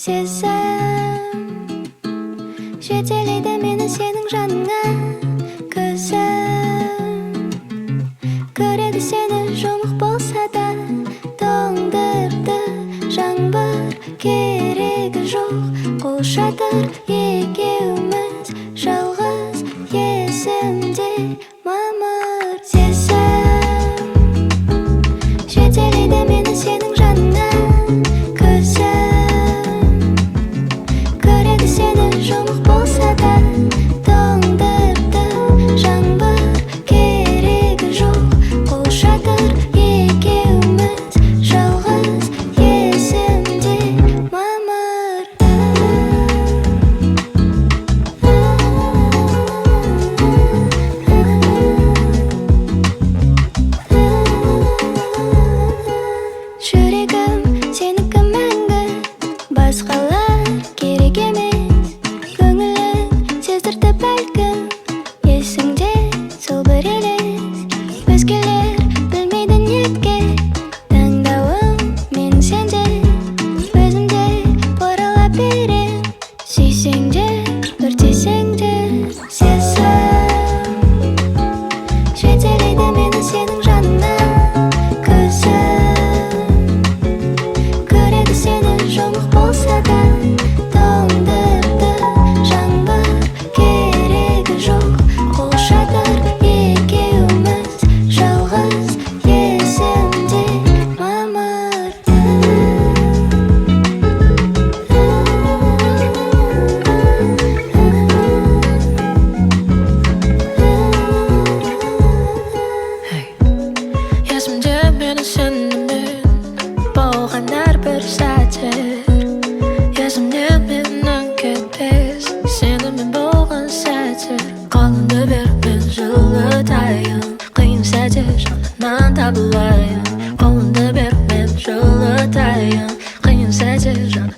сезім жетелейді мені сенің жаныңа. Көзім көреді сені жұмық болса да, тоңдырды жаңбыр, керегі жоқ қол шатыр. Екеуміз жалғыз есімде мамыр. Сезім жетелейді мені сенің жаныңа. Көзім көреді сені жұмық болса да, тоңдырды жаңбыр, керегі жоқ қол шатыр. Екеуміз жалғыз есімде мамыр. Жүрегім сенікі мәңгі, басқалар керек емес. Көңілің сездірді бәлкім, есіңде сол бір елес. Өзгелер білмейді неге таңдауым мен сенде. Өзімде бұрыла берем, сүйсең де өртесең де. Сезім жетелейді мені сенің жаныңа. Көзім көреді сені жұмық болса да, тоңдырды жаңбыр, керегі жоқ қол шатыр. Екеуміз жалғыз есімде мамыр. Есімде мені сенімен болған әрбір сәттер. Есімде менің кетпес сенімен болған сәттер. Қолыңды бер, мен жылытайын, қиын сәтте жанынан табылайын. Қолыңды бер, мен жылытайын, қиын сәтте жанынан